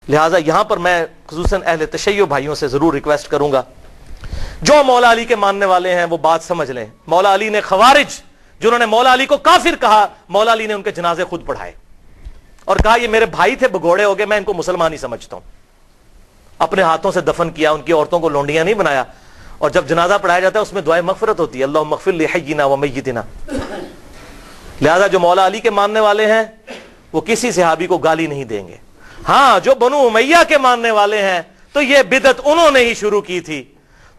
لہٰذا یہاں پر میں خصوصاً اہل تشیع بھائیوں سے ضرور ریکویسٹ کروں گا، جو مولا علی کے ماننے والے ہیں وہ بات سمجھ لیں. مولا علی نے خوارج جنہوں نے مولا علی کو کافر کہا، مولا علی نے ان کے جنازے خود پڑھائے اور کہا یہ میرے بھائی تھے، بگوڑے ہو گئے، میں ان کو مسلمان ہی سمجھتا ہوں. اپنے ہاتھوں سے دفن کیا، ان کی عورتوں کو لونڈیاں نہیں بنایا. اور جب جنازہ پڑھایا جاتا ہے اس میں دعائے مغفرت ہوتی ہے، اللہم اغفر لحینا و میتنا. لہذا جو مولا علی کے ماننے والے ہیں وہ کسی صحابی کو گالی نہیں دیں گے. ہاں جو بنو امیہ کے ماننے والے ہیں تو یہ بدعت انہوں نے ہی شروع کی تھی،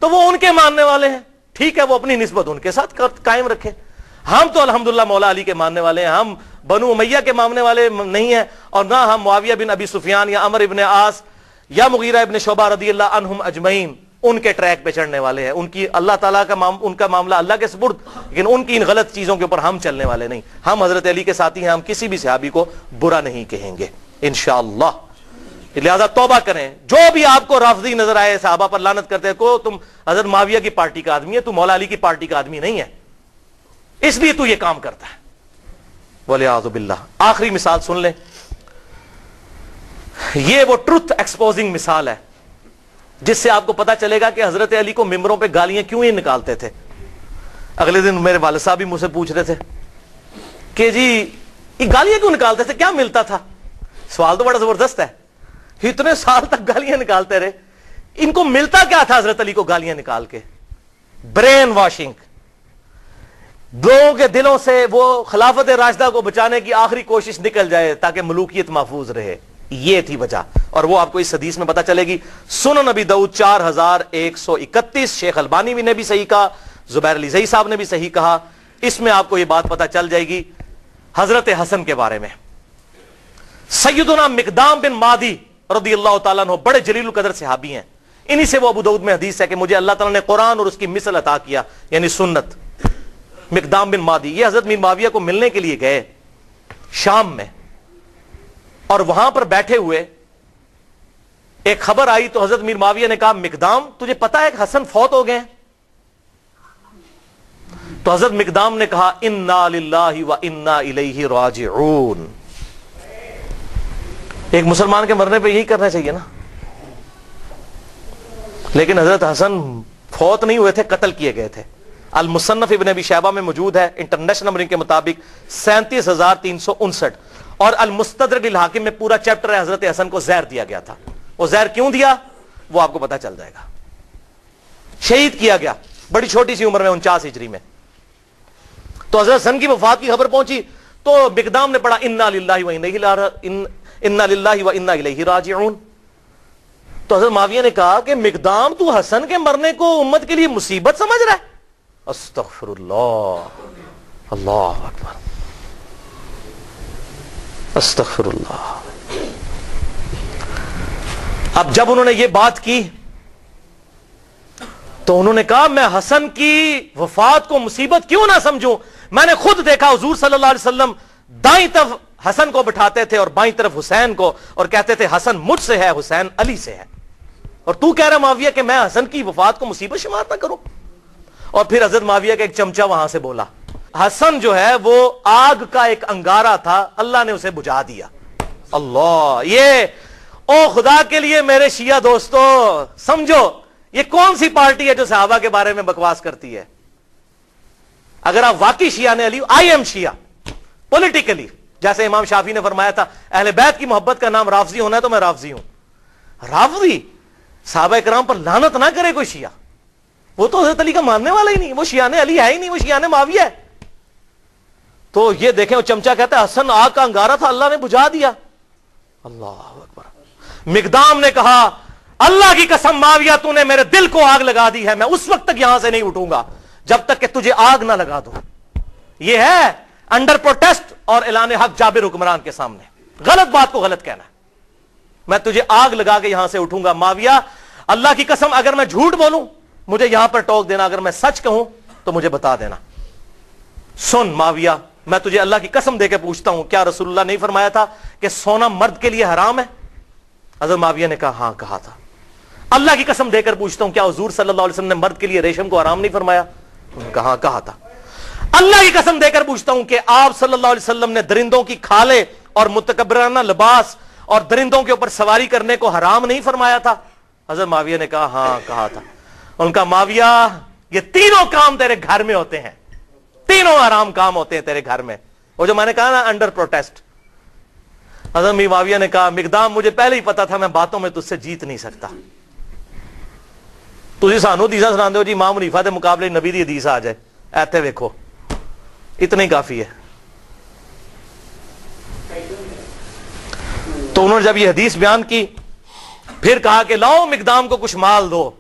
تو وہ ان کے ماننے والے ہیں، ٹھیک ہے، وہ اپنی نسبت ان کے ساتھ قائم رکھیں. ہم تو الحمدللہ مولا علی کے ماننے والے ہیں، ہم بنو امیہ کے ماننے والے نہیں ہیں، اور نہ ہم معاویہ بن ابی سفیان یا عمر ابن عاص یا مغیرہ ابن شعبہ رضی اللہ عنہم اجمعین ان کے ٹریک پہ چڑھنے والے ہیں. ان کی اللہ تعالیٰ کا ان کا معاملہ اللہ کے سپرد، لیکن ان کی ان غلط چیزوں کے اوپر ہم چلنے والے نہیں. ہم حضرت علی کے ساتھی ہیں، ہم کسی بھی صحابی کو برا نہیں کہیں گے انشاءاللہ. لہذا توبہ کریں. جو بھی آپ کو رافضی نظر آئے، صحابہ پر لعنت کرتے ہیں، کو تم حضرت معاویہ کی پارٹی کا آدمی ہے، تو مولا علی کی پارٹی کا آدمی نہیں ہے، اس لیے تو یہ کام کرتا ہے. وَلِعَاذُ بِاللَّہ. آخری مثال سن لیں، یہ وہ ٹروتھ ایکسپوزنگ مثال ہے جس سے آپ کو پتا چلے گا کہ حضرت علی کو ممبروں پہ گالیاں کیوں ہی نکالتے تھے. اگلے دن میرے والد صاحب بھی مجھ سے پوچھ رہے تھے کہ جی یہ گالیاں کیوں نکالتے تھے، کیا ملتا تھا؟ سوال تو بڑا زبردست ہے. اتنے سال تک گالیاں نکالتے رہے، ان کو ملتا کیا تھا حضرت علی کو گالیاں نکال کے؟ Brain washing. لوگوں کے دلوں سے وہ خلافت راشدہ کو بچانے کی آخری کوشش نکل جائے تاکہ ملوکیت محفوظ رہے. یہ تھی وجہ، اور وہ آپ کو اس حدیث میں پتا چلے گی. سنن نبی داؤد 4131، شیخ البانی بھی نے بھی صحیح کہا، زبیر علی زئی صاحب نے بھی صحیح کہا. اس میں آپ کو یہ بات پتا چل جائے گی حضرت حسن کے بارے میں. سیدنا مقدام بن مادی رضی اللہ تعالیٰ عنہ بڑے جلیل القدر صحابی ہیں. انہی سے وہ ابو داؤد میں حدیث ہے کہ مجھے اللہ تعالیٰ نے قرآن اور اس کی مثل عطا کیا، یعنی سنت. مقدام بن مادی یہ حضرت میر معاویہ کو ملنے کے لیے گئے شام میں، اور وہاں پر بیٹھے ہوئے ایک خبر آئی تو حضرت میر معاویہ نے کہا مقدام تجھے پتا ہے کہ حسن فوت ہو گئے ہیں؟ تو حضرت مقدام نے کہا انا للہ و انا الیہ راجعون. ایک مسلمان کے مرنے پہ یہی کرنا چاہیے نا. لیکن حضرت حسن فوت نہیں ہوئے تھے، قتل کیے گئے تھے. المصنف ابن ابی شیبہ میں موجود ہے انٹرنیشنل نمبرنگ کے مطابق 37,359، اور المستدرک للحاکم میں پورا چیپٹر ہے حضرت حسن کو زہر دیا گیا تھا. وہ زہر کیوں دیا وہ آپ کو پتا چل جائے گا. شہید کیا گیا بڑی چھوٹی سی عمر میں 49 ہجری میں. تو حضرت حسن کی وفات کی خبر پہنچی تو مقدام نے پڑھا انا للہ و انا الیہ راجعون. تو حضرت معاویہ نے کہا کہ مقدام تو حسن کے مرنے کو امت کے لیے مصیبت سمجھ رہا ہے؟ استغفر اللہ، اللہ اکبر، استغفر اللہ. اب جب انہوں نے یہ بات کی تو انہوں نے کہا میں حسن کی وفات کو مصیبت کیوں نہ سمجھوں؟ میں نے خود دیکھا حضور صلی اللہ علیہ وسلم دائیں طرف حسن کو بٹھاتے تھے اور بائیں طرف حسین کو، اور کہتے تھے حسن مجھ سے ہے، حسین علی سے ہے. اور تو کہہ رہا معاویہ کہ میں حسن کی وفات کو مصیبت شمار نہ کروں؟ اور پھر حضرت معاویہ کا ایک چمچہ وہاں سے بولا. حسن جو ہے وہ آگ کا ایک انگارہ تھا، اللہ نے اسے بجھا دیا. اللہ، یہ او خدا کے لیے میرے شیعہ دوستو سمجھو یہ کون سی پارٹی ہے جو صحابہ کے بارے میں بکواس کرتی ہے؟ اگر آپ واقعی شیعہ نے علی، آئی ایم شیعہ پولیٹیکلی، جیسے امام شافعی نے فرمایا تھا اہل بیت کی محبت کا نام رافضی ہونا ہے تو میں رافضی ہوں. رافضی صحابہ کرام پر لعنت نہ کرے کوئی شیعہ، وہ تو حضرت علی کا ماننے والا ہی نہیں، وہ شیعہ علی ہے ہی نہیں، وہ شیعہ معاویہ ہے. تو یہ دیکھیں وہ چمچہ کہتا ہے حسن آگ کا انگارہ تھا، اللہ نے بجھا دیا. اللہ اکبر. مقدام نے کہا اللہ کی قسم معاویہ تو نے میرے دل کو آگ لگا دی ہے، میں اس وقت تک یہاں سے نہیں اٹھوں گا جب تک کہ تجھے آگ نہ لگا دو. یہ ہے انڈر پروٹیسٹ اور اعلان حق جابر حکمران کے سامنے غلط بات کو غلط کہنا ہے. میں تجھے آگ لگا کے یہاں سے اٹھوں گا. معاویہ اللہ کی قسم اگر میں جھوٹ بولوں مجھے یہاں پر ٹوک دینا، اگر میں سچ کہوں تو مجھے بتا دینا. سن معاویہ میں تجھے اللہ کی قسم دے کے پوچھتا ہوں، کیا رسول اللہ نہیں فرمایا تھا کہ سونا مرد کے لیے حرام ہے؟ حضرت معاویہ نے کہا ہاں کہا تھا. اللہ کی قسم دے کر پوچھتا ہوں، کیا حضور صلی اللہ علیہ وسلم نے مرد کے لیے ریشم کو حرام نہیں فرمایا؟ انہوں نے کہا ہاں کہا تھا. اللہ کی قسم دے کر پوچھتا ہوں کہ آپ صلی اللہ علیہ وسلم نے درندوں کی کھالیں اور متکبرانہ لباس اور درندوں کے اوپر سواری کرنے کو حرام نہیں فرمایا تھا؟ حضرت معاویہ نے کہا ہاں کہا تھا. ان کا معاویہ یہ تینوں کام تیرے گھر میں ہوتے ہیں, تینوں حرام کام ہوتے ہیں تیرے گھر میں. وہ جو میں نے کہا نا انڈر پروٹیسٹ. حضرت معاویہ نے کہا مقدام مجھے پہلے ہی پتا تھا میں باتوں میں تجھ سے جیت نہیں سکتا. تجھے سانو حدیثاں سنا دو جی امام حنیفہ کے مقابلے نبی دی حدیث آ جائے ایتے ویکھو, اتنا ہی کافی ہے. تو انہوں نے جب یہ حدیث بیان کی پھر کہا کہ لاؤ مقدام کو کچھ مال دو.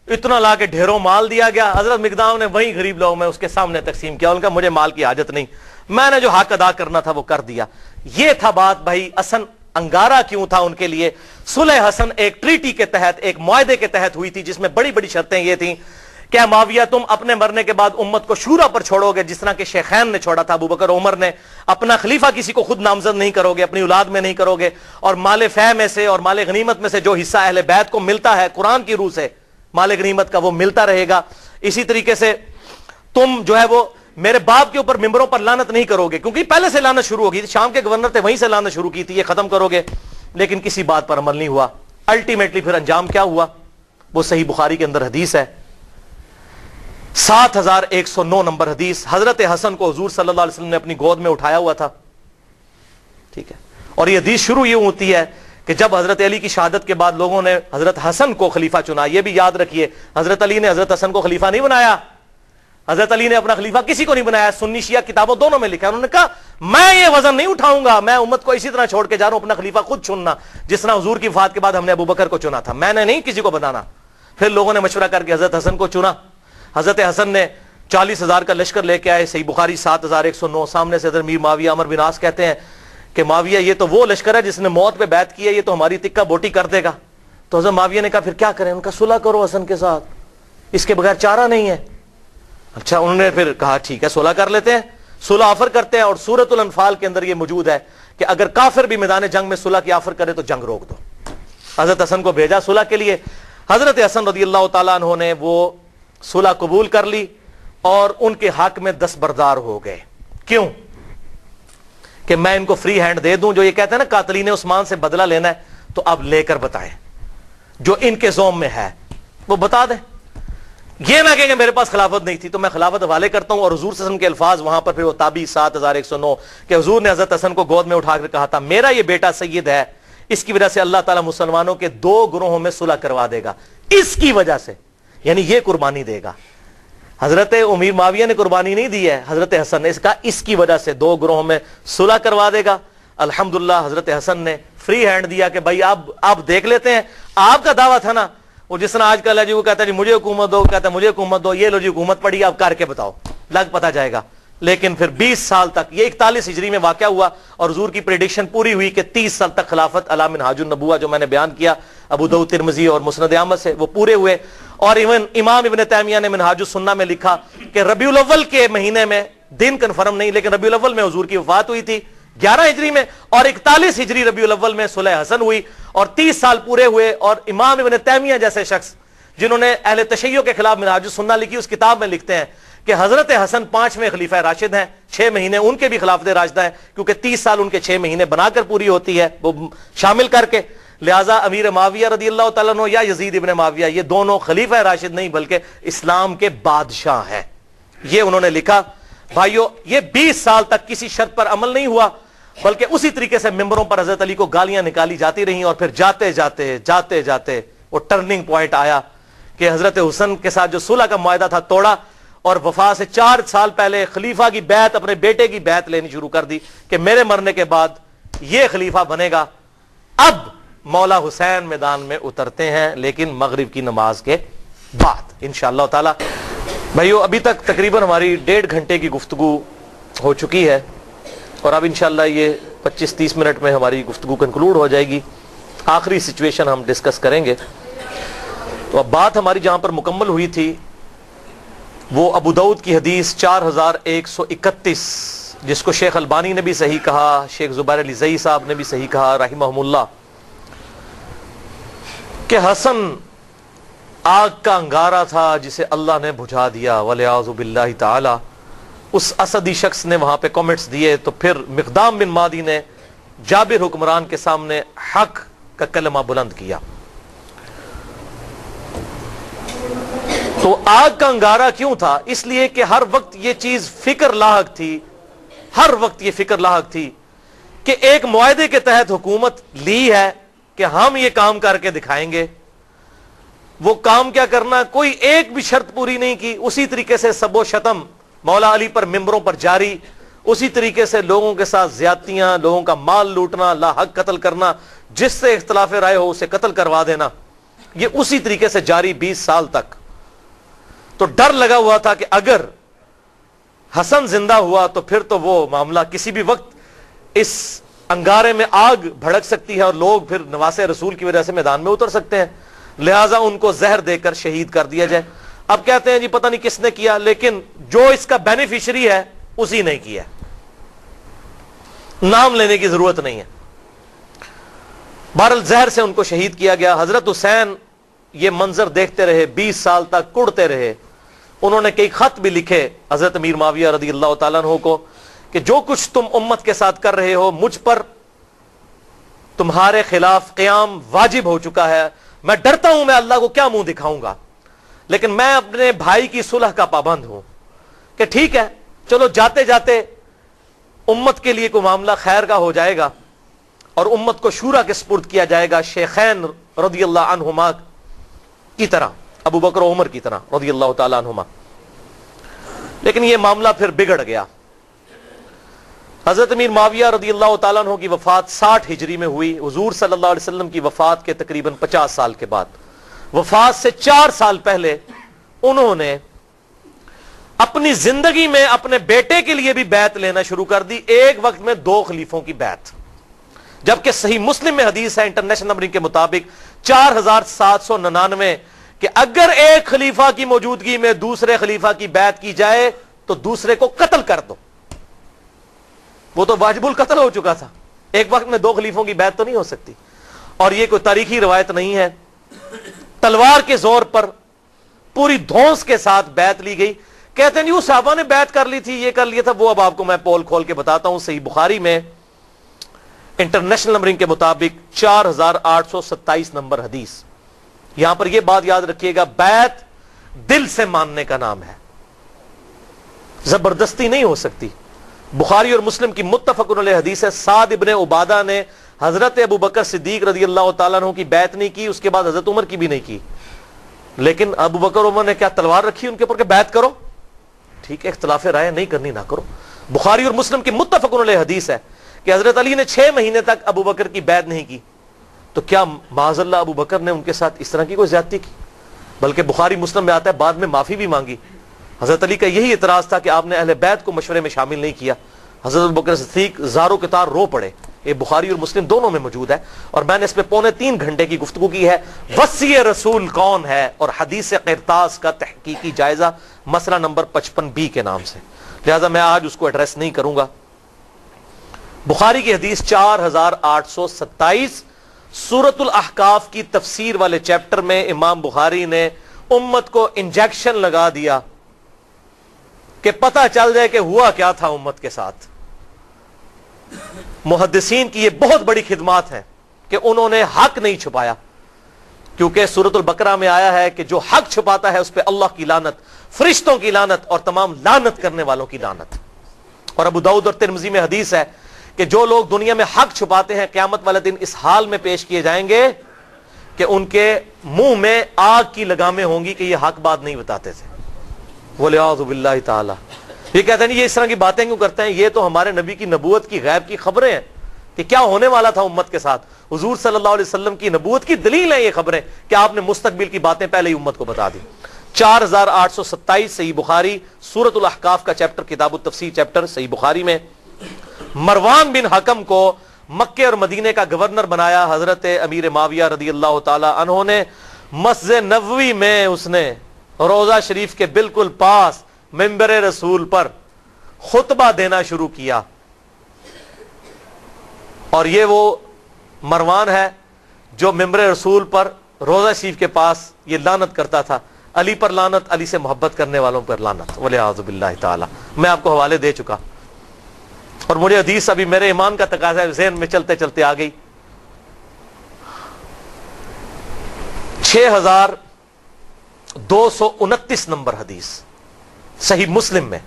اتنا لا کے ڈھیروں مال دیا گیا. حضرت مقدام نے وہیں غریب لوگوں میں اس کے سامنے تقسیم کیا. ان کا مجھے مال کی حاجت نہیں, میں نے جو حق ادا کرنا تھا وہ کر دیا. یہ تھا بات بھائی. حسن انگارہ کیوں تھا ان کے لیے؟ صلح حسن ایک ٹریٹی کے تحت, ایک معاہدے کے تحت ہوئی تھی جس میں بڑی بڑی شرطیں یہ تھیں کہ معاویہ تم اپنے مرنے کے بعد امت کو شورا پر چھوڑو گے جس طرح کہ شیخین نے چھوڑا تھا, ابو بکر عمر نے. اپنا خلیفہ کسی کو خود نامزد نہیں کرو گے, اپنی اولاد میں نہیں کرو گے, اور مال فہ میں سے اور مال غنیمت میں سے جو حصہ اہل بیت کو ملتا ہے قرآن کی روح سے مال غنیمت کا وہ ملتا رہے گا. اسی طریقے سے تم جو ہے وہ میرے باپ کے اوپر ممبروں پر لعنت نہیں کرو گے, کیونکہ پہلے سے لعنت شروع ہوگی. شام کے گورنر تھے وہیں سے لعنت شروع کی تھی, یہ ختم کرو گے. لیکن کسی بات پر عمل نہیں ہوا. الٹیمیٹلی پھر انجام کیا ہوا وہ صحیح بخاری کے اندر حدیث ہے, 7109 نمبر حدیث. حضرت حسن کو حضور صلی اللہ علیہ وسلم نے اپنی گود میں اٹھایا ہوا تھا, ٹھیک ہے. اور یہ حدیث شروع یہ ہوتی ہے کہ جب حضرت علی کی شہادت کے بعد لوگوں نے حضرت حسن کو خلیفہ چنا. یہ بھی یاد رکھیے حضرت علی نے حضرت حسن کو خلیفہ نہیں بنایا. حضرت علی نے اپنا خلیفہ کسی کو نہیں بنایا. سنی شیعہ کتابوں دونوں میں لکھا ہے. انہوں نے کہا میں یہ وزن نہیں اٹھاؤں گا, میں امت کو اسی طرح چھوڑ کے جا رہا ہوں, اپنا خلیفہ خود چننا جس طرح حضور کی وفات کے بعد ہم نے ابو بکر کو چنا تھا, میں نے نہیں کسی کو بنانا. پھر لوگوں نے مشورہ کر کے حضرت حسن کو چنا. حضرت حسن نے 40,000 کا لشکر لے کے آئے. صحیح بخاری 7109. سامنے سے حضرت میر معاویہ عمر بن عاص کہتے ہیں کہ معاویہ یہ تو وہ لشکر ہے جس نے موت پہ بیعت کی ہے, یہ تو ہماری تکہ بوٹی کر دے گا. تو حضرت معاویہ نے کہا پھر کیا کریں؟ ان کا صلح کرو حسن کے ساتھ, اس کے بغیر چارہ نہیں ہے. اچھا انہوں نے پھر کہا ٹھیک ہے صلح کر لیتے ہیں, صلح آفر کرتے ہیں. اور سورۃ الانفال کے اندر یہ موجود ہے کہ اگر کافر بھی میدان جنگ میں صلح کی آفر کرے تو جنگ روک دو. حضرت حسن کو بھیجا صلح کے لیے. حضرت حسن رضی اللہ تعالیٰ عنہ نے وہ صلح قبول کر لی اور ان کے حق میں دستبردار ہو گئے. کیوں؟ کہ میں ان کو فری ہینڈ دے دوں. جو یہ کہتے ہیں نا قاتلین عثمان سے بدلہ لینا ہے تو اب لے کر بتائیں, جو ان کے زوم میں ہے وہ بتا دیں. یہ نہ کہیں کہ میرے پاس خلافت نہیں تھی تو میں خلافت حوالے کرتا ہوں. اور حضور صلی اللہ علیہ وسلم کے الفاظ وہاں پر پھر وہ تابعی 7109 کہ حضور نے حضرت حسن کو گود میں اٹھا کر کہا تھا میرا یہ بیٹا سید ہے, اس کی وجہ سے اللہ تعالیٰ مسلمانوں کے 2 گروہوں میں صلح کروا دے گا, اس کی وجہ سے, یعنی یہ قربانی دے گا. حضرت امیر معاویہ نے قربانی نہیں دی ہے, حضرت حسن نے. اس کا اس کی وجہ سے 2 گروہوں میں صلح کروا دے گا. الحمدللہ حضرت حسن نے فری ہینڈ دیا کہ بھائی آپ دیکھ لیتے ہیں. آپ کا دعویٰ تھا نا وہ جس طرح آج کل ہے جی, وہ کہتا ہے جی مجھے حکومت دو, کہتا ہے مجھے حکومت دو, یہ لو جی حکومت پڑی, آپ کر کے بتاؤ, لگ پتا جائے گا. لیکن پھر 20 سال تک, یہ 41 ہجری میں واقعہ ہوا اور حضور کی پریڈکشن پوری ہوئی کہ 30 سال تک خلافت علی منہاج النبوہ جو میں نے بیان کیا ابو داؤد ترمذی اور مسند احمد سے, وہ پورے ہوئے. اور ایون امام ابن تیمیہ نے منہاج السنہ میں لکھا کہ ربیع الاول کے مہینے میں, دن کنفرم نہیں لیکن ربیع الاول میں حضور کی وفات ہوئی تھی 11 ہجری میں, اور 41 ہجری ربیع الاول میں صلح حسن ہوئی اور 30 سال پورے ہوئے. اور امام ابن تیمیہ جیسے شخص جنہوں نے اہل تشیع کے خلاف منہاج السنہ لکھی, اس کتاب میں لکھتے ہیں کہ حضرت حسن 5ویں خلیفہ راشد ہیں, 6 مہینے ان کے بھی خلافت راشدہ ہیں کیونکہ 30 سال ان کے 6 مہینے بنا کر پوری ہوتی ہے وہ شامل کر کے. لہذا امیر معاویہ رضی اللہ تعالیٰ عنہ یا یزید ابن معاویہ یہ دونوں خلیفہ راشد نہیں بلکہ اسلام کے بادشاہ ہیں. یہ انہوں نے لکھا. بھائیو یہ 20 سال تک کسی شرط پر عمل نہیں ہوا بلکہ اسی طریقے سے ممبروں پر حضرت علی کو گالیاں نکالی جاتی رہیں. اور پھر جاتے جاتے وہ ٹرننگ پوائنٹ آیا کہ حضرت حسن کے ساتھ جو صلح کا معاہدہ تھا توڑا, اور وفات سے 4 سال پہلے خلیفہ کی بیعت, اپنے بیٹے کی بیعت لینی شروع کر دی کہ میرے مرنے کے بعد یہ خلیفہ بنے گا. اب مولا حسین میدان میں اترتے ہیں لیکن مغرب کی نماز کے بعد انشاءاللہ تعالی. بھائیو ابھی تک تقریباً ہماری 1.5 گھنٹے کی گفتگو ہو چکی ہے اور اب انشاءاللہ یہ 25-30 منٹ میں ہماری گفتگو کنکلوڈ ہو جائے گی. آخری سچویشن ہم ڈسکس کریں گے. تو اب بات ہماری جہاں پر مکمل ہوئی تھی وہ ابو داؤد کی حدیث 4131 جس کو شیخ البانی نے بھی صحیح کہا, شیخ زبیر علی زئی صاحب نے بھی صحیح کہا رحمہم اللہ, کہ حسن آگ کا انگارہ تھا جسے اللہ نے بجھا دیا والعیاذ باللہ تعالی. اس اسدی شخص نے وہاں پہ کامنٹس دیے. تو پھر مقدام بن مادی نے جابر حکمران کے سامنے حق کا کلمہ بلند کیا. تو آگ کا انگارہ کیوں تھا؟ اس لیے کہ ہر وقت یہ چیز فکر لاحق تھی، ہر وقت یہ فکر لاحق تھی کہ ایک معاہدے کے تحت حکومت لی ہے کہ ہم یہ کام کر کے دکھائیں گے. وہ کام کیا کرنا، کوئی ایک بھی شرط پوری نہیں کی. اسی طریقے سے سب و شتم مولا علی پر ممبروں پر جاری، اسی طریقے سے لوگوں کے ساتھ زیادتیاں، لوگوں کا مال لوٹنا، لا حق قتل کرنا، جس سے اختلاف رائے ہو اسے قتل کروا دینا، یہ اسی طریقے سے جاری 20 سال تک. تو ڈر لگا ہوا تھا کہ اگر حسن زندہ ہوا تو پھر تو وہ معاملہ کسی بھی وقت اس انگارے میں آگ بھڑک سکتی ہے اور لوگ پھر نواسے رسول کی وجہ سے میدان میں اتر سکتے ہیں. لہٰذا ان کو زہر دے کر شہید کر دیا جائے. اب کہتے ہیں جی پتہ نہیں کس نے کیا، لیکن جو اس کا بینیفیشری ہے اسی نے کیا، نام لینے کی ضرورت نہیں ہے. بہرحال زہر سے ان کو شہید کیا گیا. حضرت حسین یہ منظر دیکھتے رہے، 20 سال تک کڑتے رہے. انہوں نے کئی خط بھی لکھے حضرت امیر معاویہ رضی اللہ تعالیٰ عنہ کو کہ جو کچھ تم امت کے ساتھ کر رہے ہو مجھ پر تمہارے خلاف قیام واجب ہو چکا ہے. میں ڈرتا ہوں میں اللہ کو کیا منہ دکھاؤں گا، لیکن میں اپنے بھائی کی صلح کا پابند ہوں کہ ٹھیک ہے چلو جاتے جاتے امت کے لیے کوئی معاملہ خیر کا ہو جائے گا اور امت کو شورا کے سپرد کیا جائے گا شیخین رضی اللہ عنہما کی طرح، ابو بکر و عمر کی طرح رضی اللہ تعالی عنہما. لیکن یہ معاملہ پھر بگڑ گیا. حضرت امیر معاویہ رضی اللہ تعالیٰ عنہ کی وفات 60 ہجری میں ہوئی. حضور صلی اللہ علیہ وسلم کی وفات کے تقریباً 50 سال کے بعد، وفات سے 4 سال پہلے انہوں نے اپنی زندگی میں اپنے بیٹے کے لیے بھی بیعت لینا شروع کر دی. ایک وقت میں 2 خلیفوں کی بیعت، جبکہ صحیح مسلم میں حدیث ہے انٹرنیشنل نمبرنگ کے مطابق 4799 کہ اگر ایک خلیفہ کی موجودگی میں دوسرے خلیفہ کی بیعت کی جائے تو دوسرے کو قتل کر دو. وہ تو واجب القتل ہو چکا تھا، ایک وقت میں 2 خلیفوں کی بیعت تو نہیں ہو سکتی. اور یہ کوئی تاریخی روایت نہیں ہے، تلوار کے زور پر پوری دھونس کے ساتھ بیعت لی گئی. کہتے ہیں وہ صحابہ نے بیعت کر لی تھی، یہ کر لیا تھا، وہ اب آپ کو میں پول کھول کے بتاتا ہوں. صحیح بخاری میں انٹرنیشنل نمبرنگ کے مطابق 4827 نمبر حدیث. یہاں پر یہ بات یاد رکھیے گا، بیعت دل سے ماننے کا نام ہے، زبردستی نہیں ہو سکتی. بخاری اور مسلم کی متفق علیہ حدیث ہے، سعد ابن عبادہ نے حضرت ابو بکر صدیق رضی اللہ تعالیٰ عنہ کی بیعت نہیں کی، اس کے بعد حضرت عمر کی بھی نہیں کی. لیکن ابو بکر عمر نے کیا تلوار رکھی ان کے اوپر کہ بیعت کرو؟ ٹھیک ہے، اختلاف رائے نہیں کرنی نہ کرو. بخاری اور مسلم کی متفق علیہ حدیث ہے کہ حضرت علی نے 6 مہینے تک ابو بکر کی بیعت نہیں کی. تو کیا معاذ اللہ ابو بکر نے ان کے ساتھ اس طرح کی کوئی زیادتی کی؟ بلکہ بخاری مسلم میں آتا ہے بعد میں معافی بھی مانگی. حضرت علی کا یہی اعتراض تھا کہ آپ نے اہل بیت کو مشورے میں شامل نہیں کیا. حضرت ابوبکر صدیق زاروں کے تار رو پڑے. یہ بخاری اور مسلم دونوں میں موجود ہے، اور میں نے اس پہ 2.25 گھنٹے کی گفتگو کی ہے. وصی رسول کون ہے اور حدیث قرطاس کا تحقیقی جائزہ، مسئلہ نمبر 55B کے نام سے، لہذا میں آج اس کو ایڈریس نہیں کروں گا. بخاری کی حدیث 4827 سورۃ الاحقاف کی تفسیر والے چیپٹر میں امام بخاری نے امت کو انجیکشن لگا دیا کہ پتہ چل جائے کہ ہوا کیا تھا امت کے ساتھ. محدثین کی یہ بہت بڑی خدمات ہیں کہ انہوں نے حق نہیں چھپایا، کیونکہ سورۃ البقرہ میں آیا ہے کہ جو حق چھپاتا ہے اس پہ اللہ کی لعنت، فرشتوں کی لعنت اور تمام لعنت کرنے والوں کی لعنت. اور ابو داؤد اور ترمذی میں حدیث ہے کہ جو لوگ دنیا میں حق چھپاتے ہیں قیامت والے دن اس حال میں پیش کیے جائیں گے کہ ان کے منہ میں آگ کی لگامیں ہوں گی کہ یہ حق بات نہیں بتاتے تھے. وَلِعَاذُ بِاللَّهِ تعالی. یہ کہتے ہیں یہ اس طرح کی باتیں کیوں کرتے ہیں؟ یہ تو ہمارے نبی کی نبوت کی غیب کی خبریں ہیں کہ کیا ہونے والا تھا امت کے ساتھ. حضور صلی اللہ علیہ وسلم کی نبوت کی دلیل ہیں یہ خبریں کہ آپ نے مستقبل کی باتیں پہلے ہی امت کو بتا دی. 4827 صحیح بخاری سورۃ الاحقاف کا چیپٹر، کتاب التفسیر چیپٹر صحیح بخاری میں مروان بن حکم کو مکے اور مدینے کا گورنر بنایا حضرت امیر معاویہ رضی اللہ تعالی عنہ نے. مسجد نبوی میں اس نے روضہ شریف کے بالکل پاس منبر رسول پر خطبہ دینا شروع کیا. اور یہ وہ مروان ہے جو منبر رسول پر روضہ شریف کے پاس یہ لعنت کرتا تھا، علی پر لعنت، علی سے محبت کرنے والوں پر لعنت، والعیاذ باللہ تعالی. میں آپ کو حوالے دے چکا. اور مجھے حدیث ابھی میرے ایمان کا تقاضا ہے ذہن میں چلتے چلتے آ گئی. 6229 نمبر حدیث صحیح مسلم میں،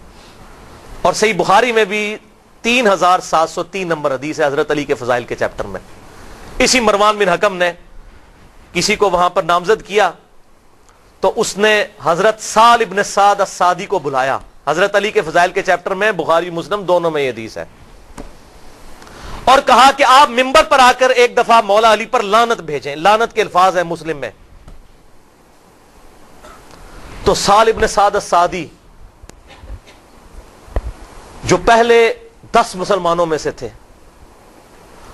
اور صحیح بخاری میں بھی 3703 نمبر حدیث ہے حضرت علی کے فضائل کے چیپٹر میں. اسی مروان بن حکم نے کسی کو وہاں پر نامزد کیا تو اس نے حضرت سال ابن سعد السعدی کو بلایا. حضرت علی کے فضائل کے چیپٹر میں، بخاری مسلم دونوں میں یہ حدیث ہے، اور کہا کہ آپ منبر پر آ کر ایک دفعہ مولا علی پر لعنت بھیجیں. لعنت کے الفاظ ہیں مسلم میں. تو سال ابن سعد السعدی جو پہلے 10 مسلمانوں میں سے تھے،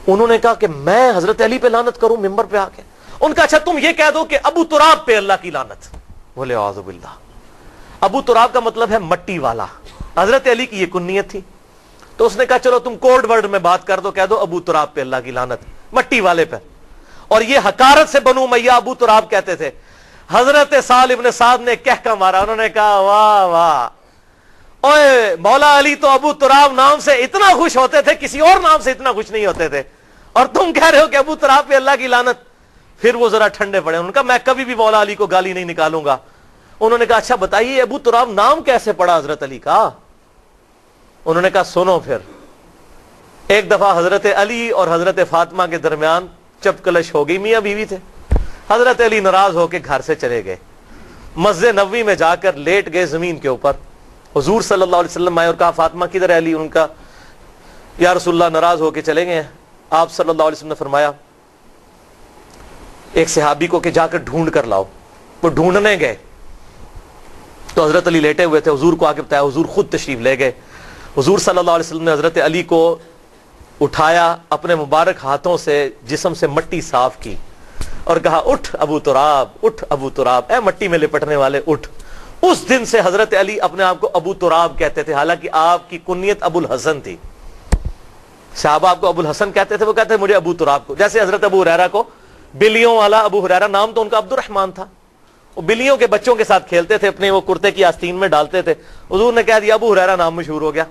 انہوں نے کہا کہ میں حضرت علی پہ لعنت کروں منبر پہ آ کے؟ ان کا اچھا تم یہ کہہ دو کہ ابو تراب پہ اللہ کی لعنت. بولے اعوذ باللہ. ابو تراب کا مطلب ہے مٹی والا. حضرت علی کی یہ کنیت تھی. تو اس نے کہا چلو تم کوڈ ورڈ میں بات کر دو، کہہ دو ابو تراب پہ اللہ کی لعنت، مٹی والے پہ. اور یہ حقارت سے بنو امیہ ابو تراب کہتے تھے. حضرت سال ابن سعد نے کہہ مارا. انہوں نے کہا واہ واہ، اوے مولا علی تو ابو تراب نام سے اتنا خوش ہوتے تھے، کسی اور نام سے اتنا خوش نہیں ہوتے تھے، اور تم کہہ رہے ہو کہ ابو تراب پہ اللہ کی لعنت. پھر وہ ذرا ٹھنڈے پڑے. انہوں نے کہا میں کبھی بھی مولا علی کو گالی نہیں نکالوں گا. انہوں نے کہا اچھا بتائیے ابو تراب نام کیسے پڑا حضرت علی کا؟ انہوں نے کہا سنو. پھر ایک دفعہ حضرت علی اور حضرت فاطمہ کے درمیان چپ کلش ہو گئی. میاں بیوی تھے. حضرت علی ناراض ہو کے گھر سے چلے گئے. مسجد نبوی میں جا کر لیٹ گئے زمین کے اوپر. حضور صلی اللہ علیہ وسلم آئے اور کہا فاطمہ کدھر ہے علی؟ ان کا یا رسول اللہ ناراض ہو کے چلے گئے ہیں. آپ صلی اللہ علیہ وسلم نے فرمایا ایک صحابی کو کہ جا کر ڈھونڈ کر لاؤ. وہ ڈھونڈنے گئے تو حضرت علی لیٹے ہوئے تھے. حضور کو آ کے بتایا. حضور خود تشریف لے گئے. حضور صلی اللہ علیہ وسلم نے حضرت علی کو اٹھایا، اپنے مبارک ہاتھوں سے جسم سے مٹی صاف کی اور کہا اٹھ ابو تراب، اٹھ ابو تراب، اے مٹی میں لپٹنے والے اٹھ. اس دن سے حضرت علی اپنے آپ کو ابو تراب کہتے تھے، حالانکہ آپ کی کنیت ابو الحسن تھی. صحابہ آپ کو ابو الحسن کہتے تھے، وہ کہتے تھے مجھے ابو تراب کو. جیسے حضرت ابو ہریرہ کو بلیوں والا ابو ہریرہ نام تو ان کا عبد الرحمن تھا. وہ بلیوں کے بچوں کے ساتھ کھیلتے تھے، اپنے وہ کرتے کی آستین میں ڈالتے تھے. حضور نے کہہ دیا ابو ہریرہ نام مشہور ہو گیا.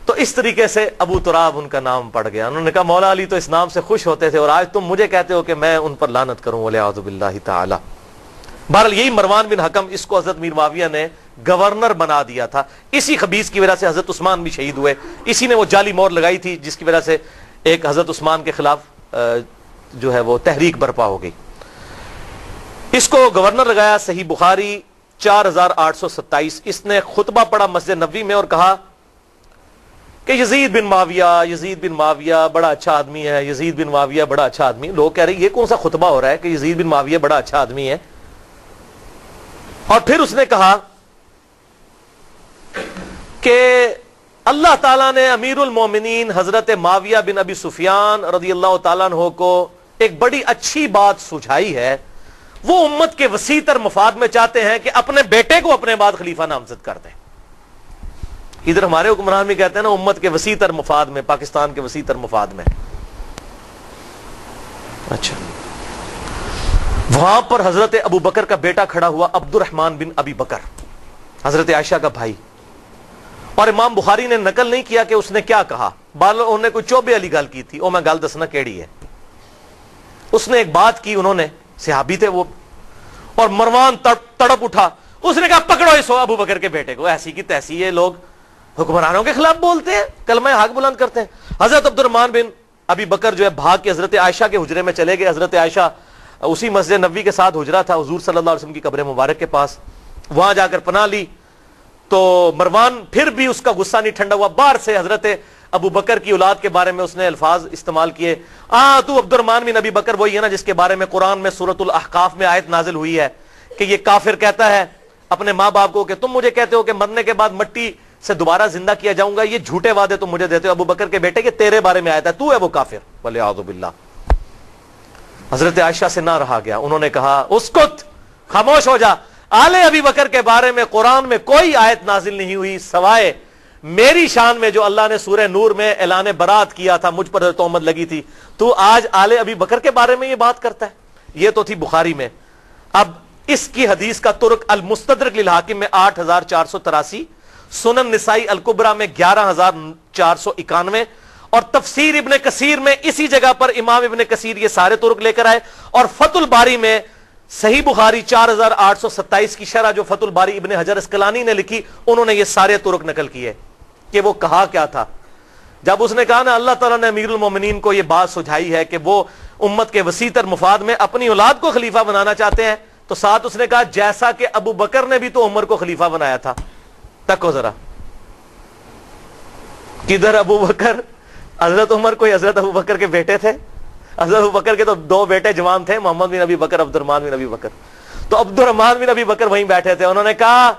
تو اس طریقے سے ابو تراب ان کا نام پڑ گیا. انہوں نے کہا مولا علی تو اس نام سے خوش ہوتے تھے اور آج تم مجھے کہتے ہو کہ میں ان پر لعنت کروں. والعیاذ باللہ تعالی. بہرحال یہی مروان بن حکم، اس کو حضرت میر معاویہ نے گورنر بنا دیا تھا. اسی خبیث کی وجہ سے حضرت عثمان بھی شہید ہوئے. اسی نے وہ جعلی مور لگائی تھی جس کی وجہ سے ایک حضرت عثمان کے خلاف جو ہے وہ تحریک برپا ہو گئی. اس کو گورنر لگایا. صحیح بخاری 4827. اس نے خطبہ پڑھا مسجد نبوی میں اور کہا کہ یزید بن معاویہ بڑا اچھا آدمی ہے، یزید بن معاویہ بڑا اچھا آدمی. لوگ کہہ رہے یہ کون سا خطبہ ہو رہا ہے کہ یزید بن معاویہ بڑا اچھا آدمی ہے. اور پھر اس نے کہا کہ اللہ تعالیٰ نے امیر المومنین حضرت معاویہ بن ابی سفیان رضی اللہ تعالیٰ عنہ کو ایک بڑی اچھی بات سجھائی ہے. وہ امت کے وسیع تر مفاد میں چاہتے ہیں کہ اپنے بیٹے کو اپنے بعد خلیفہ نامزد کر دیں. ادھر ہمارے حکمران بھی کہتے ہیں نا امت کے وسیع تر مفاد میں، پاکستان کے وسیع تر مفاد میں. اچھا، وہاں پر حضرت ابو بکر کا بیٹا کھڑا ہوا، عبد الرحمن بن ابی بکر، حضرت عائشہ کا بھائی. اور امام بخاری نے نقل نہیں کیا کہ اس نے کیا کہا. انہوں نے کوئی چوبے والی گل کی تھی. او میں گل دسنا کیڑی ہے. اس نے ایک بات کی، انہوں نے صحابی تھے وہ، اور مروان تڑپ اٹھا. اس نے کہا پکڑو اس ابو بکر کے بیٹے کو. ایسی کی تیسی یہ لوگ حکمرانوں کے خلاف بولتے ہیں، کلمہ حق بلند کرتے ہیں. حضرت عبد الرحمن بن ابی بکر جو ہے بھاگ کے حضرت عائشہ کے حجرے میں چلے گئے. حضرت عائشہ اسی مسجد نبوی کے ساتھ حجرہ تھا حضور صلی اللہ علیہ وسلم کی قبر مبارک کے پاس. وہاں جا کر پناہ لی تو مروان پھر بھی اس کا غصہ نہیں ٹھنڈا ہوا. باہر سے حضرت ابو بکر کی اولاد کے بارے میں اس نے الفاظ استعمال کیے. تو عبد الرحمن بن ابی بکر وہی ہے نا جس کے بارے میں قرآن میں سورۃ الاحقاف میں آیت نازل ہوئی ہے کہ یہ کافر کہتا ہے اپنے ماں باپ کو کہ تم مجھے کہتے ہو کہ مرنے کے بعد مٹی سے دوبارہ زندہ کیا جاؤں گا. یہ جھوٹے وعدے تم مجھے دیتے ہو. ابو بکر کے بیٹے کہ تیرے بارے میں آیت ہے، تو ہے وہ کافر. والعیاذ باللہ. حضرت عائشہ سے نہ رہا گیا. انہوں نے کہا اسکت، خاموش ہو جا. آل ابی بکر کے بارے میں قرآن میں کوئی آیت نازل نہیں ہوئی سوائے میری شان میں جو اللہ نے سورہ نور میں اعلان برات کیا تھا، مجھ پر تہمت لگی تھی. تو آج آل ابی بکر کے بارے میں یہ بات کرتا ہے. یہ تو تھی بخاری میں. اب اس کی حدیث کا ترک المستدرک للحاکم میں 8483، سنن نسائی الکبرا میں 11,491 اور تفسیر ابن کثیر میں اسی جگہ پر امام ابن کثیر یہ سارے طرق لے کر آئے, اور فتح الباری میں صحیح بخاری 4,827 کی شرح جو فتح الباری ابن حجر اسقلانی نے لکھی, انہوں نے یہ سارے طرق نقل کیے کہ وہ کہا کیا تھا جب اس نے کہا نا اللہ تعالیٰ نے امیر المومنین کو یہ بات سجھائی ہے کہ وہ امت کے وسیع تر مفاد میں اپنی اولاد کو خلیفہ بنانا چاہتے ہیں, تو ساتھ اس نے کہا جیسا کہ ابو بکر نے بھی تو عمر کو خلیفہ بنایا تھا. تکو ذرا, کدھر ابو بکر؟ حضرت عمر کوئی حضرت ابو بکر کے بیٹے تھے؟ حضرت ابو بکر کے تو 2 بیٹے جوان تھے, محمد بن ابی بکر, عبد الرحمن بن ابی بکر. تو عبد الرحمن بن ابی بکر وہیں بیٹھے تھے, انہوں نے کہا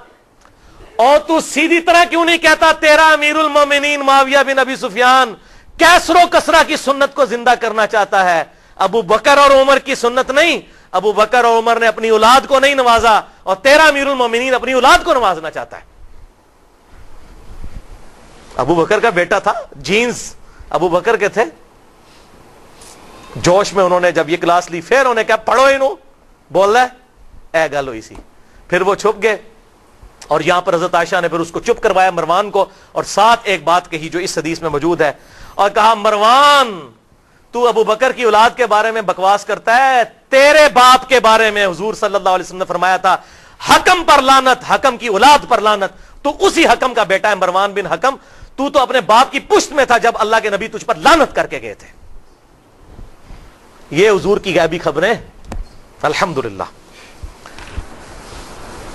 او تو سیدھی طرح کیوں نہیں کہتا تیرا امیر المومنین معاویہ بن ابی سفیان کیسر و کسرا کی سنت کو زندہ کرنا چاہتا ہے, ابو بکر اور عمر کی سنت نہیں. ابو بکر اور عمر نے اپنی اولاد کو نہیں نوازا, اور تیرا امیر المومنین اپنی اولاد کو نوازنا چاہتا ہے. ابو بکر کا بیٹا تھا, جینز ابو بکر کے تھے. جوش میں انہوں نے جب یہ کلاس لی, پھر انہوں نے کہا پڑھو انہوں, بول رہا ہے اے گل ہوئی سی. پھر وہ چھپ گئے, اور یہاں پر حضرت عائشہ نے پھر اس کو چپ کروایا مروان کو, اور ساتھ ایک بات کہی جو اس حدیث میں موجود ہے, اور کہا مروان تو ابو بکر کی اولاد کے بارے میں بکواس کرتا ہے, تیرے باپ کے بارے میں حضور صلی اللہ علیہ وسلم نے فرمایا تھا حکم پر لعنت, حکم کی اولاد پر لعنت. تو اسی حکم کا بیٹا ہے مروان بن حکم, تو اپنے باپ کی پشت میں تھا جب اللہ کے نبی تجھ پر لعنت کر کے گئے تھے. یہ حضور کی غیبی خبریں الحمدللہ.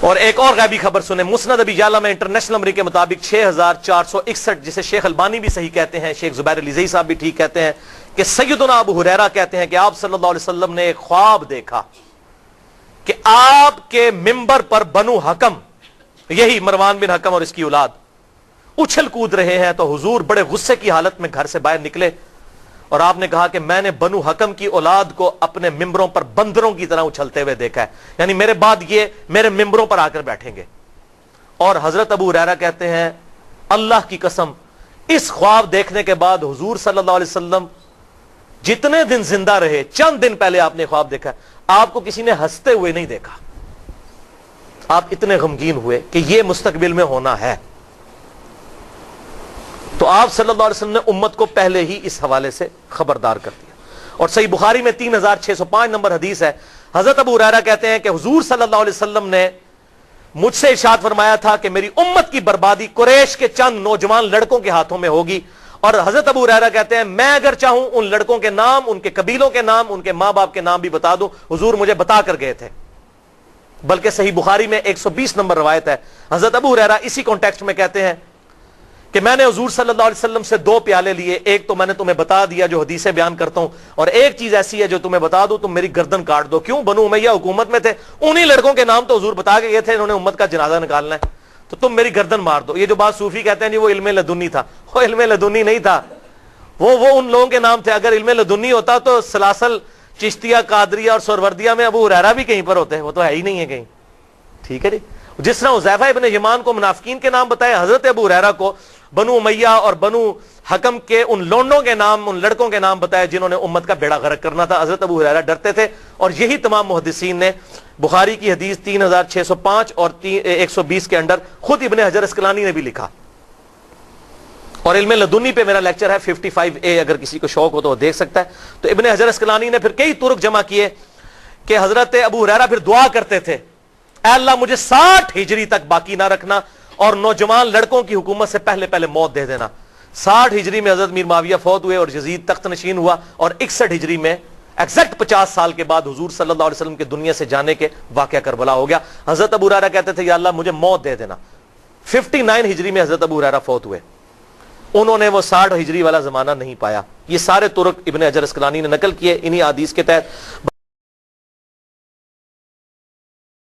اور ایک اور غیبی خبر سنیں, مسند ابی یعلا میں انٹرنیشنل نمبر کے مطابق 6461, جسے شیخ البانی بھی صحیح کہتے ہیں, شیخ زبیر علی زئی صاحب بھی ٹھیک کہتے ہیں, کہ سیدنا ابو ہریرہ کہتے ہیں کہ آپ صلی اللہ علیہ وسلم نے ایک خواب دیکھا کہ آپ کے منبر پر بنو حکم, یہی مروان بن حکم اور اس کی اولاد, اچھل کود رہے ہیں. تو حضور بڑے غصے کی حالت میں گھر سے باہر نکلے, اور آپ نے کہا کہ میں نے بنو حکم کی اولاد کو اپنے ممبروں پر بندروں کی طرح اچھلتے ہوئے دیکھا ہے, یعنی میرے بعد یہ میرے ممبروں پر آ کر بیٹھیں گے. اور حضرت ابو ہریرہ کہتے ہیں اللہ کی قسم اس خواب دیکھنے کے بعد حضور صلی اللہ علیہ وسلم جتنے دن زندہ رہے, چند دن پہلے آپ نے خواب دیکھا, آپ کو کسی نے ہنستے ہوئے نہیں دیکھا. آپ اتنے غمگین ہوئے کہ یہ مستقبل میں ہونا ہے. تو آپ صلی اللہ علیہ وسلم نے امت کو پہلے ہی اس حوالے سے خبردار کر دیا. اور صحیح بخاری میں 3605 نمبر حدیث ہے, حضرت ابو ہریرہ کہتے ہیں کہ حضور صلی اللہ علیہ وسلم نے مجھ سے ارشاد فرمایا تھا کہ میری امت کی بربادی قریش کے چند نوجوان لڑکوں کے ہاتھوں میں ہوگی. اور حضرت ابو ہریرہ کہتے ہیں میں اگر چاہوں ان لڑکوں کے نام, ان کے قبیلوں کے نام, ان کے ماں باپ کے نام بھی بتا دوں, حضور مجھے بتا کر گئے تھے. بلکہ صحیح بخاری میں 120 نمبر روایت ہے, حضرت ابو ہریرہ اسی کانٹیکسٹ میں کہتے ہیں کہ میں نے حضور صلی اللہ علیہ وسلم سے 2 پیالے لیے, ایک تو میں نے تمہیں بتا دیا جو حدیثیں بیان کرتا ہوں, اور ایک چیز ایسی ہے جو تمہیں بتا دوں تم میری گردن کاٹ دو. کیوں؟ بنو امیہ حکومت میں تھے, انہی لڑکوں کے نام تو حضور بتا کے گئے تھے, انہوں نے امت کا جنازہ نکالنا ہے, تو تم میری گردن مار دو. یہ جو بات صوفی کہتے ہیں جی وہ علم لدنی تھا, وہ علم لدنی نہیں تھا, وہ ان لوگوں کے نام تھے. اگر علم لدنی ہوتا تو سلاسل, چشتیہ, قادریہ اور سہروردیہ میں ابو ہریرہ بھی کہیں پر ہوتے, وہ تو ہے ہی نہیں ہے کہیں. ٹھیک ہے جی. جس طرح حذیفہ ابن یمان کو منافقین کے نام بتائے, حضرت ابو ہریرہ کو بنو امیہ اور بنو حکم کے ان لونڈوں کے نام, ان لڑکوں کے نام بتائے جنہوں نے امت کا بیڑا غرق کرنا تھا. حضرت ابو ہریرہ ڈرتے تھے, اور یہی تمام محدثین نے بخاری کی حدیث 3605 اور 120 کے اندر خود ابن حجر اسقلانی نے بھی لکھا. اور علم لدنی پہ میرا لیکچر ہے 55A, اگر کسی کو شوق ہو تو وہ دیکھ سکتا ہے. تو ابن حجر اسقلانی نے پھر کئی طرق جمع کیے کہ حضرت ابو ہریرہ پھر دعا کرتے تھے, اے اللہ مجھے 60 ہجری تک باقی نہ رکھنا, اور نوجوان لڑکوں کی حکومت سے پہلے موت دے دینا. 60 ہجری میں حضرت میر معاویہ فوت ہوئے اور یزید تخت نشین ہوا, اور 61 ہجری میں ایگزیکٹ 50 سال کے بعد حضور صلی اللہ علیہ وسلم کے دنیا سے جانے کے واقعہ کربلا ہو گیا. حضرت ابو ہریرہ کہتے تھے یا اللہ مجھے موت دے دینا. 59 ہجری میں حضرت ابو ہریرہ فوت ہوئے, انہوں نے وہ 60 ہجری والا زمانہ نہیں پایا. یہ سارے طرق ابن حجر اسقلانی نے نقل کیے انہی حدیث کے تحت.